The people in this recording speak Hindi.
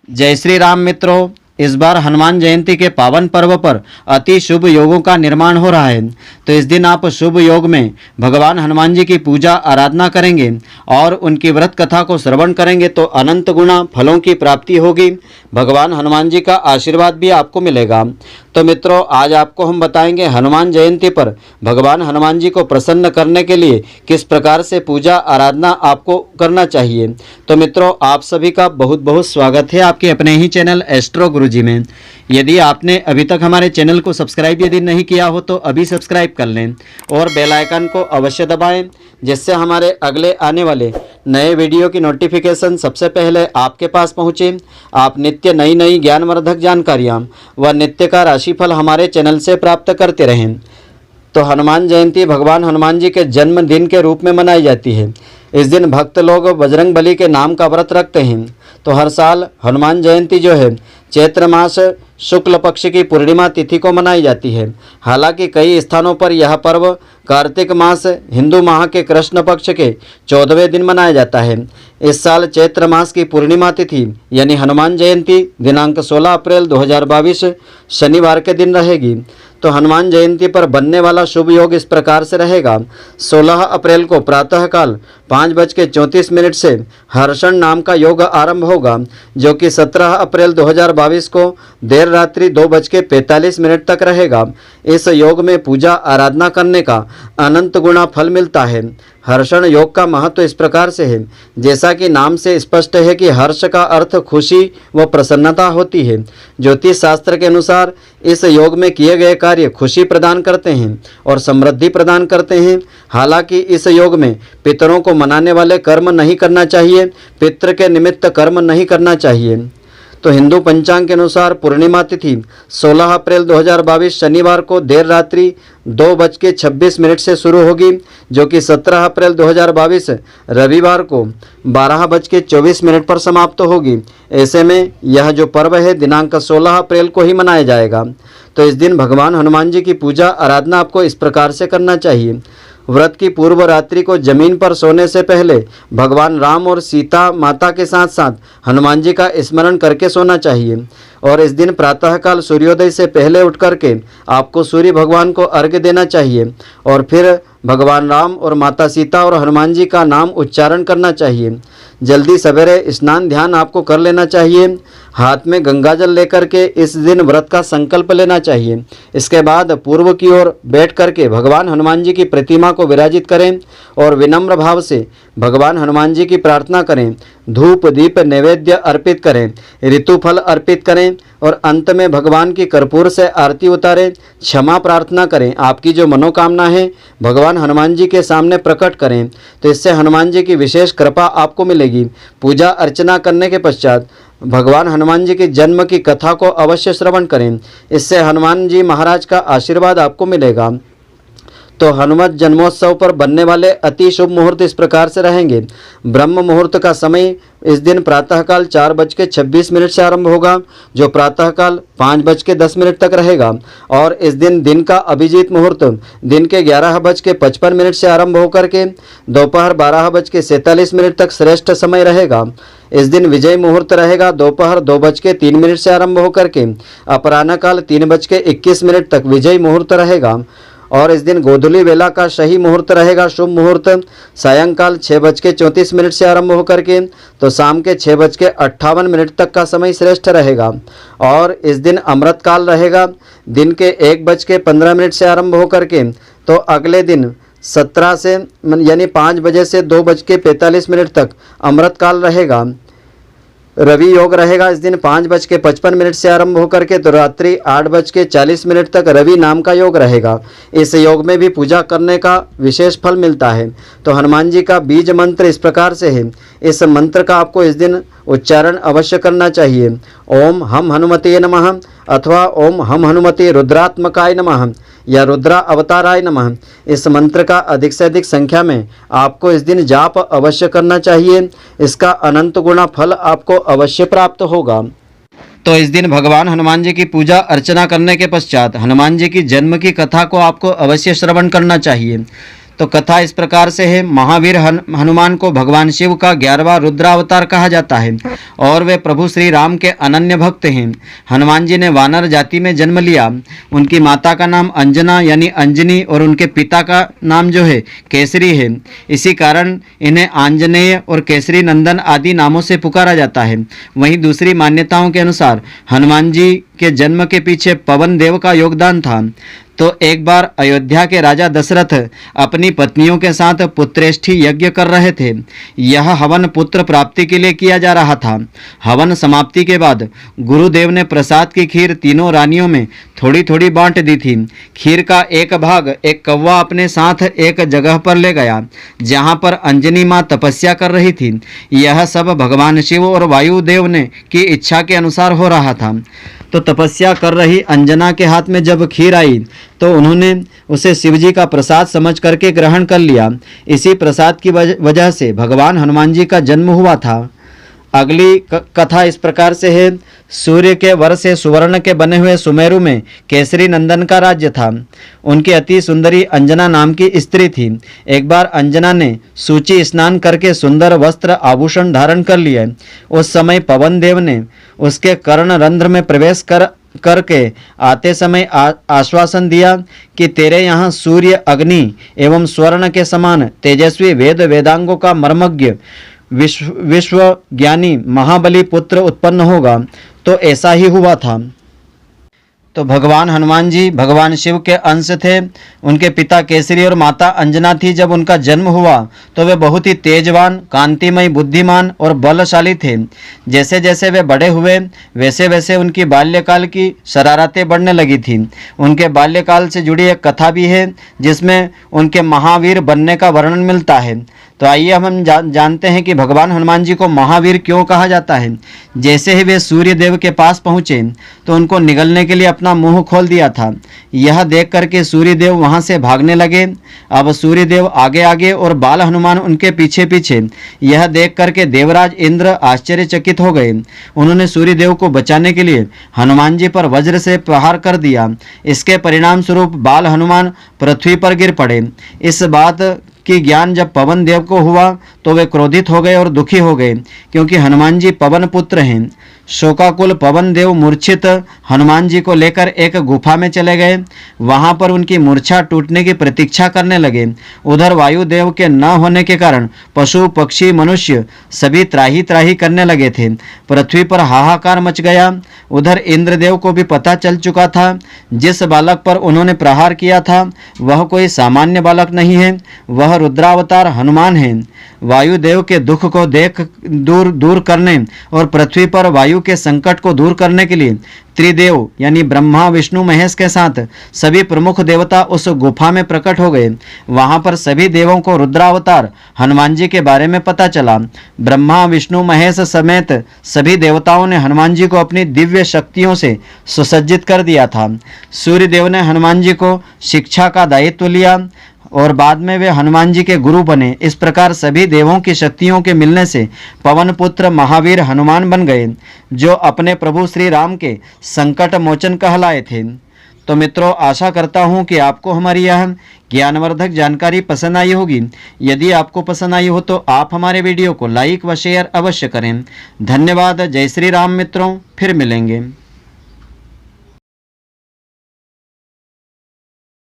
जय श्री राम मित्रों, इस बार हनुमान जयंती के पावन पर्व पर अति शुभ योगों का निर्माण हो रहा है। तो इस दिन आप शुभ योग में भगवान हनुमान जी की पूजा आराधना करेंगे और उनकी व्रत कथा को श्रवण करेंगे तो अनंत गुना फलों की प्राप्ति होगी। भगवान हनुमान जी का आशीर्वाद भी आपको मिलेगा। तो मित्रों, आज आपको हम बताएंगे हनुमान जयंती पर भगवान हनुमान जी को प्रसन्न करने के लिए किस प्रकार से पूजा आराधना आपको करना चाहिए। तो मित्रों, आप सभी का बहुत बहुत स्वागत है आपके अपने ही चैनल एस्ट्रो गुरुजी में। यदि आपने अभी तक हमारे चैनल को सब्सक्राइब यदि नहीं किया हो तो अभी सब्सक्राइब कर लें और बेल आइकन को अवश्य दबाएं, जिससे हमारे अगले आने वाले नए वीडियो की नोटिफिकेशन सबसे पहले आपके पास पहुंचे। आप नित्य नई नई ज्ञानवर्धक जानकारियां व नित्य का राशिफल हमारे चैनल से प्राप्त करते रहें। तो हनुमान जयंती भगवान हनुमान जी के जन्मदिन के रूप में मनाई जाती है। इस दिन भक्त लोग बजरंग बली के नाम का व्रत रखते हैं। तो हर साल हनुमान जयंती जो है चैत्र मास शुक्ल पक्ष की पूर्णिमा तिथि को मनाई जाती है। हालांकि कई स्थानों पर यह पर्व कार्तिक मास हिंदू माह के कृष्ण पक्ष के 14वें दिन मनाया जाता है। इस साल चैत्र मास की पूर्णिमा तिथि यानी हनुमान जयंती दिनांक 16 अप्रैल 2022 शनिवार के दिन रहेगी। तो हनुमान जयंती पर बनने वाला शुभ योग इस प्रकार से रहेगा। 16 अप्रैल को प्रातःकाल 5:34 से हर्षण नाम का योग आरंभ होगा, जो कि 17 अप्रैल 2022 को देर रात्रि 2:45 तक रहेगा। इस योग में पूजा आराधना करने का अनंत गुना फल मिलता है। हर्षण योग का महत्व इस प्रकार से है, जैसा कि नाम से स्पष्ट है कि हर्ष का अर्थ खुशी व प्रसन्नता होती है। ज्योतिष शास्त्र के अनुसार इस योग में किए गए कार्य खुशी प्रदान करते हैं और समृद्धि प्रदान करते हैं। हालांकि इस योग में पितरों को मनाने वाले कर्म नहीं करना चाहिए, पितृ के निमित्त कर्म नहीं करना चाहिए। तो हिंदू पंचांग के अनुसार पूर्णिमा तिथि 16 अप्रैल 2022 शनिवार को देर रात्रि 2:26 से शुरू होगी, जो कि 17 अप्रैल 2022 रविवार को 12:24 पर समाप्त होगी। ऐसे में यह जो पर्व है दिनांक 16 अप्रैल को ही मनाया जाएगा। तो इस दिन भगवान हनुमान जी की पूजा आराधना आपको इस प्रकार से करना चाहिए। व्रत की पूर्व रात्रि को जमीन पर सोने से पहले भगवान राम और सीता माता के साथ साथ हनुमान जी का स्मरण करके सोना चाहिए। और इस दिन प्रातःकाल सूर्योदय से पहले उठ करके आपको सूर्य भगवान को अर्घ्य देना चाहिए और फिर भगवान राम और माता सीता और हनुमान जी का नाम उच्चारण करना चाहिए। जल्दी सवेरे स्नान ध्यान आपको कर लेना चाहिए। हाथ में गंगाजल लेकर के इस दिन व्रत का संकल्प लेना चाहिए। इसके बाद पूर्व की ओर बैठ करके भगवान हनुमान जी की प्रतिमा को विराजित करें और विनम्र भाव से भगवान हनुमान जी की प्रार्थना करें। धूप दीप नैवेद्य अर्पित करें, ऋतुफल अर्पित करें और अंत में भगवान की कर्पूर से आरती उतारें, क्षमा प्रार्थना करें। आपकी जो मनोकामना है भगवान हनुमान जी के सामने प्रकट करें, तो इससे हनुमान जी की विशेष कृपा आपको मिलेगी। पूजा अर्चना करने के पश्चात भगवान हनुमान जी के जन्म की कथा को अवश्य श्रवण करें, इससे हनुमान जी महाराज का आशीर्वाद आपको मिलेगा। तो हनुमत जन्मोत्सव पर बनने वाले अति शुभ मुहूर्त इस प्रकार से रहेंगे। ब्रह्म मुहूर्त का समय इस दिन प्रातःकाल 4:26 से आरंभ होगा, जो प्रातःकाल 5:10 तक रहेगा। और इस दिन का अभिजीत मुहूर्त दिन के 11:55 से आरंभ होकर के दोपहर 12:47 तक श्रेष्ठ समय रहेगा। इस दिन विजय मुहूर्त रहेगा दोपहर 2:03 से आरंभ होकर के अपराह्न काल 3:21 तक विजय मुहूर्त रहेगा। और इस दिन गोधूली वेला का सही मुहूर्त रहेगा शुभ मुहूर्त सायंकाल 6:34 से आरंभ होकर के तो शाम के 6:58 तक का समय श्रेष्ठ रहेगा। और इस दिन अमृत काल रहेगा दिन के 1:15 से आरंभ होकर के तो अगले दिन 17 से यानी 5 बजे से 2:45 तक अमृत काल रहेगा। रवि योग रहेगा इस दिन 5:55 से आरंभ होकर के तो रात्रि 8:40 तक रवि नाम का योग रहेगा। इस योग में भी पूजा करने का विशेष फल मिलता है। तो हनुमान जी का बीज मंत्र इस प्रकार से है। इस मंत्र का आपको इस दिन उच्चारण अवश्य करना चाहिए। ओम हम हनुमते नमः अथवा ओम हम हनुमते रुद्रात्मकाय नमः या रुद्रा अवताराय नमः। इस मंत्र का अधिक से अधिक संख्या में आपको इस दिन जाप अवश्य करना चाहिए। इसका अनंत गुना फल आपको अवश्य प्राप्त होगा। तो इस दिन भगवान हनुमान जी की पूजा अर्चना करने के पश्चात हनुमान जी की जन्म की कथा को आपको अवश्य श्रवण करना चाहिए। तो कथा इस प्रकार से है। महावीर हनुमान को भगवान शिव का 11वां रुद्रावतार कहा जाता है और वे प्रभु श्री राम के अनन्य भक्त हैं। हनुमान जी ने वानर जाति में जन्म लिया। उनकी माता का नाम अंजना यानी अंजनी और उनके पिता का नाम जो है केसरी है। इसी कारण इन्हें आंजनेय और केसरी नंदन आदि नामों से पुकारा जाता है। वहीं दूसरी मान्यताओं के अनुसार हनुमान जी के जन्म के पीछे पवन देव का योगदान था। तो एक बार अयोध्या के राजा दशरथ अपनी पत्नियों के साथ पुत्रेष्ठी यज्ञ कर रहे थे। यह हवन पुत्र प्राप्ति के लिए किया जा रहा था। हवन समाप्ति के बाद गुरुदेव ने प्रसाद की खीर तीनों रानियों में थोड़ी थोड़ी बांट दी थी। खीर का एक भाग एक कौवा अपने साथ एक जगह पर ले गया जहां पर अंजनी मां तपस्या कर रही थी। यह सब भगवान शिव और वायुदेव ने की इच्छा के अनुसार हो रहा था। तो तपस्या कर रही अंजना के हाथ में जब खीर आई तो उन्होंने उसे शिवजी का प्रसाद समझ करके ग्रहण कर लिया। इसी प्रसाद की वजह से भगवान हनुमान जी का जन्म हुआ था। अगली कथा इस प्रकार से है। सूर्य के वर से सुवर्ण के बने हुए सुमेरु में केसरी नंदन का राज्य था। उनकी अति सुंदरी अंजना नाम की स्त्री थी। एक बार अंजना ने सूची स्नान करके सुंदर वस्त्र आभूषण धारण कर लिए। उस समय पवन देव ने उसके कर्ण रंध्र में प्रवेश करके आते समय आश्वासन दिया कि तेरे यहाँ सूर्य अग्नि एवं स्वर्ण के समान तेजस्वी वेद वेदांगों का मर्मज्ञ विश्व ज्ञानी महाबली पुत्र उत्पन्न होगा। तो ऐसा ही हुआ था। तो भगवान हनुमान जी भगवान शिव के अंश थे। उनके पिता केसरी और माता अंजना थी। जब उनका जन्म हुआ तो वे बहुत ही तेजवान, कांतिमय, बुद्धिमान और बलशाली थे। जैसे जैसे वे बड़े हुए वैसे वैसे उनकी बाल्यकाल की शरारतें बढ़ने लगी थी। उनके बाल्यकाल से जुड़ी एक कथा भी है जिसमें उनके महावीर बनने का वर्णन मिलता है। तो आइए हम जानते हैं कि भगवान हनुमान जी को महावीर क्यों कहा जाता है। जैसे ही वे सूर्य देव के पास पहुँचे तो उनको निगलने के लिए अपना मुंह खोल दिया था। यह देख करके सूर्य देव वहाँ से भागने लगे। अब सूर्य देव आगे आगे और बाल हनुमान उनके पीछे पीछे। यह देख करके देवराज इंद्र आश्चर्यचकित हो गए। उन्होंने सूर्य देव को बचाने के लिए हनुमान जी पर वज्र से प्रहार कर दिया। इसके परिणाम स्वरूप बाल हनुमान पृथ्वी पर गिर पड़े। इस बात कि ज्ञान जब पवन देव को हुआ तो वे क्रोधित हो गए और दुखी हो गए, क्योंकि हनुमान जी पवन पुत्र हैं। शोकाकुल पवन देव मूर्छित हनुमान जी को लेकर एक गुफा में चले गए। वहां पर उनकी मूर्छा टूटने की प्रतीक्षा करने लगे। उधर वायुदेव के न होने के कारण पशु पक्षी मनुष्य सभी त्राही त्राही करने लगे थे। पृथ्वी पर हाहाकार मच गया। उधर इंद्रदेव को भी पता चल चुका था जिस बालक पर उन्होंने प्रहार किया था वह कोई सामान्य बालक नहीं है, वह रुद्रावतार हनुमान है। वायुदेव के दुख को दूर करने और पृथ्वी पर वायु के संकट को दूर करने के लिए त्रिदेव यानी ब्रह्मा विष्णु महेश के साथ सभी प्रमुख देवता उस गुफा में प्रकट हो गए। वहां पर सभी देवों को रुद्रावतार हनुमान जी के बारे में पता चला। ब्रह्मा विष्णु महेश समेत सभी देवताओं ने हनुमान जी को अपनी दिव्य शक्तियों से सुसज्जित कर दिया था। सूर्य देव ने हनुमान जी को शिक्षा का दायित्व लिया और बाद में वे हनुमान जी के गुरु बने। इस प्रकार सभी देवों की शक्तियों के मिलने से पवन पुत्र महावीर हनुमान बन गए, जो अपने प्रभु श्री राम के संकट मोचन कहलाए थे। तो मित्रों, आशा करता हूं कि आपको हमारी यह ज्ञानवर्धक जानकारी पसंद आई होगी। यदि आपको पसंद आई हो तो आप हमारे वीडियो को लाइक व शेयर अवश्य करें। धन्यवाद। जय श्री राम मित्रों, फिर मिलेंगे।